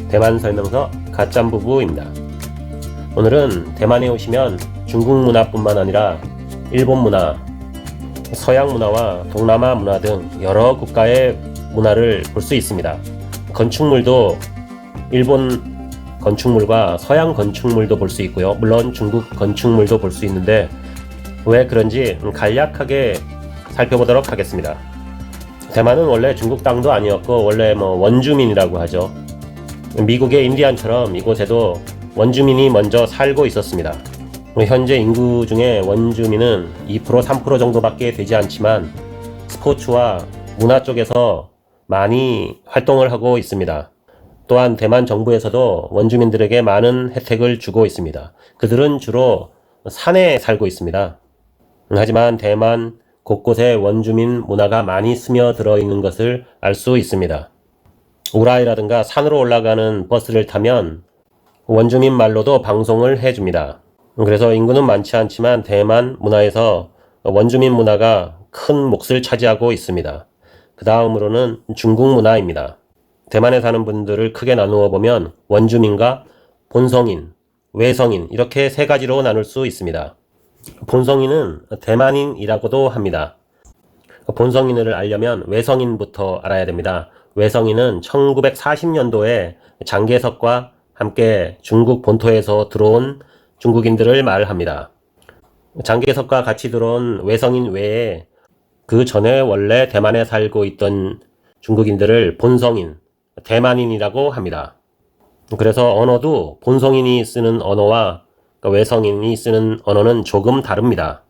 대만 설명서 가짬부부입니다. 오늘은 대만에 오시면 중국 문화뿐만 아니라 일본 문화, 서양 문화와 동남아 문화 등 여러 국가의 문화를 볼 수 있습니다. 건축물도 일본 건축물과 서양 건축물도 볼 수 있고요. 물론 중국 건축물도 볼 수 있는데 왜 그런지 간략하게 살펴보도록 하겠습니다. 대만은 원래 중국 땅도 아니었고 원래 원주민이라고 하죠. 미국의 인디안처럼 이곳에도 원주민이 먼저 살고 있었습니다. 현재 인구 중에 원주민은 2%, 3% 정도밖에 되지 않지만 스포츠와 문화 쪽에서 많이 활동을 하고 있습니다. 또한 대만 정부에서도 원주민들에게 많은 혜택을 주고 있습니다. 그들은 주로 산에 살고 있습니다. 하지만 대만 곳곳에 원주민 문화가 많이 스며들어 있는 것을 알 수 있습니다. 우라이라든가 산으로 올라가는 버스를 타면 원주민 말로도 방송을 해줍니다. 그래서 인구는 많지 않지만 대만 문화에서 원주민 문화가 큰 몫을 차지하고 있습니다. 그 다음으로는 중국 문화입니다. 대만에 사는 분들을 크게 나누어 보면 원주민과 본성인, 외성인 이렇게 세 가지로 나눌 수 있습니다. 본성인은 대만인이라고도 합니다. 본성인을 알려면 외성인부터 알아야 됩니다. 외성인은 1940년도에 장개석과 함께 중국 본토에서 들어온 중국인들을 말합니다. 장개석과 같이 들어온 외성인 외에 그 전에 원래 대만에 살고 있던 중국인들을 본성인, 대만인이라고 합니다. 그래서 언어도 본성인이 쓰는 언어와 외성인이 쓰는 언어는 조금 다릅니다.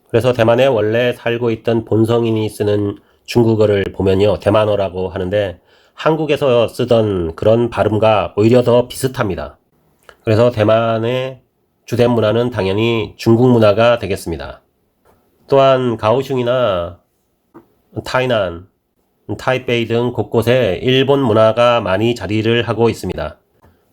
그래서 대만에 원래 살고 있던 본성인이 쓰는 중국어를 보면요, 대만어라고 하는데 한국에서 쓰던 그런 발음과 오히려 더 비슷합니다. 그래서 대만의 주된 문화는 당연히 중국 문화가 되겠습니다. 또한 가오슝이나 타이난, 타이베이 등 곳곳에 일본 문화가 많이 자리를 하고 있습니다.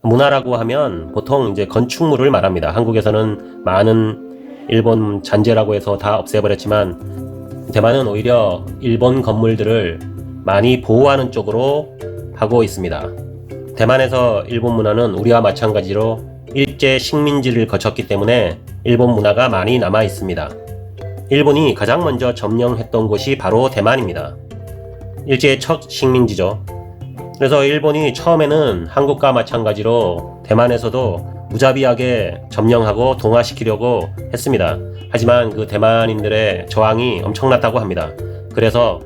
문화라고 하면 보통 이제 건축물을 말합니다. 한국에서는 많은 일본 잔재라고 해서 다 없애버렸지만 대만은 오히려 일본 건물들을 많이 보호하는 쪽으로 하고 있습니다. 대만에서 일본 문화는 우리와 마찬가지로 일제 식민지를 거쳤기 때문에 일본 문화가 많이 남아 있습니다. 일본이 가장 먼저 점령했던 곳이 바로 대만입니다. 일제의 첫 식민지죠. 그래서 일본이 처음에는 한국과 마찬가지로 대만에서도 무자비하게 점령하고 동화시키려고 했습니다. 하지만 그 대만인들의 저항이 엄청났다고 합니다. 그래서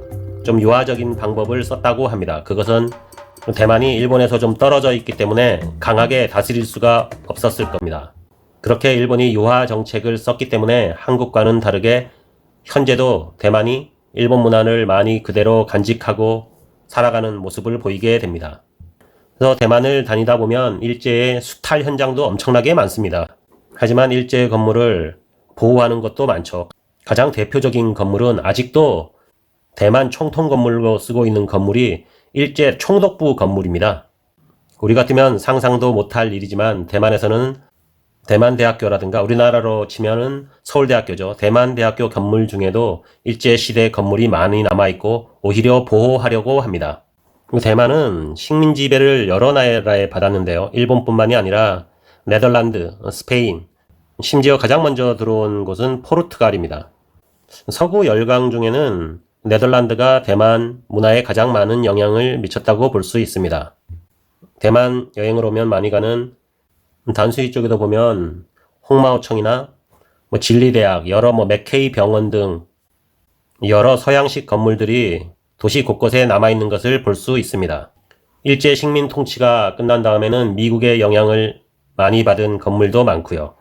좀 유화적인 방법을 썼다고 합니다. 그것은 대만이 일본에서 좀 떨어져 있기 때문에 강하게 다스릴 수가 없었을 겁니다. 그렇게 일본이 유화 정책을 썼기 때문에 한국과는 다르게 현재도 대만이 일본 문화를 많이 그대로 간직하고 살아가는 모습을 보이게 됩니다. 그래서 대만을 다니다 보면 일제의 수탈 현장도 엄청나게 많습니다. 하지만 일제의 건물을 보호하는 것도 많죠. 가장 대표적인 건물은 아직도 대만 총통 건물로 쓰고 있는 건물이 일제 총독부 건물입니다. 우리 같으면 상상도 못할 일이지만 대만에서는 대만대학교라든가 우리나라로 치면은 서울대학교죠. 대만대학교 건물 중에도 일제시대 건물이 많이 남아있고 오히려 보호하려고 합니다. 대만은 식민 지배를 여러 나라에 받았는데요. 일본뿐만이 아니라 네덜란드, 스페인, 심지어 가장 먼저 들어온 곳은 포르투갈입니다. 서구 열강 중에는 네덜란드가 대만 문화에 가장 많은 영향을 미쳤다고 볼 수 있습니다. 대만 여행을 오면 많이 가는 단수이 쪽에도 보면 홍마오청이나 진리대학, 여러 맥케이 병원 등 여러 서양식 건물들이 도시 곳곳에 남아있는 것을 볼 수 있습니다. 일제 식민 통치가 끝난 다음에는 미국의 영향을 많이 받은 건물도 많고요.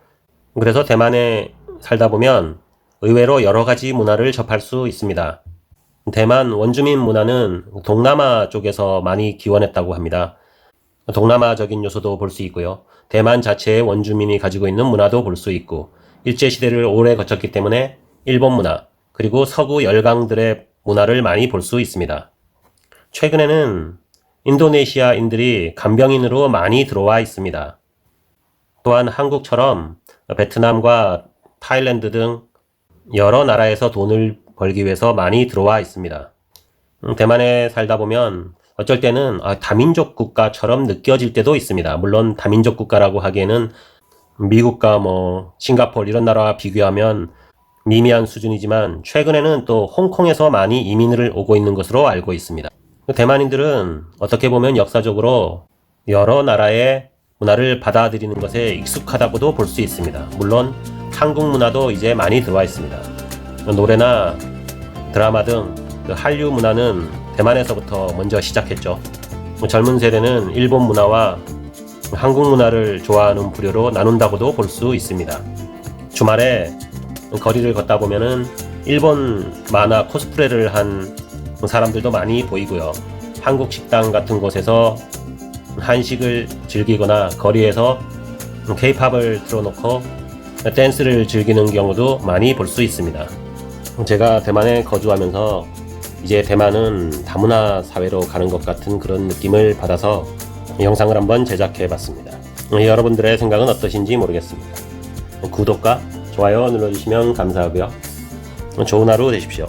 그래서 대만에 살다 보면 의외로 여러 가지 문화를 접할 수 있습니다. 대만 원주민 문화는 동남아 쪽에서 많이 기원했다고 합니다. 동남아적인 요소도 볼 수 있고요. 대만 자체의 원주민이 가지고 있는 문화도 볼 수 있고 일제시대를 오래 거쳤기 때문에 일본 문화 그리고 서구 열강들의 문화를 많이 볼 수 있습니다. 최근에는 인도네시아인들이 간병인으로 많이 들어와 있습니다. 또한 한국처럼 베트남과 타일랜드 등 여러 나라에서 돈을 벌기 위해서 많이 들어와 있습니다. 대만에 살다 보면 어쩔 때는 다민족 국가처럼 느껴질 때도 있습니다. 물론 다민족 국가라고 하기에는 미국과 싱가포르 이런 나라와 비교하면 미미한 수준이지만 최근에는 또 홍콩에서 많이 이민을 오고 있는 것으로 알고 있습니다. 대만인들은 어떻게 보면 역사적으로 여러 나라의 문화를 받아들이는 것에 익숙하다고도 볼 수 있습니다. 물론 한국 문화도 이제 많이 들어와 있습니다. 노래나 드라마 등 한류 문화는 대만에서부터 먼저 시작했죠. 젊은 세대는 일본 문화와 한국 문화를 좋아하는 부류로 나눈다고도 볼 수 있습니다. 주말에 거리를 걷다 보면은 일본 만화 코스프레를 한 사람들도 많이 보이고요. 한국 식당 같은 곳에서 한식을 즐기거나 거리에서 K-팝을 틀어놓고 댄스를 즐기는 경우도 많이 볼 수 있습니다. 제가 대만에 거주하면서 이제 대만은 다문화 사회로 가는 것 같은 그런 느낌을 받아서 영상을 한번 제작해 봤습니다. 여러분들의 생각은 어떠신지 모르겠습니다. 구독과 좋아요 눌러주시면 감사하고요. 좋은 하루 되십시오.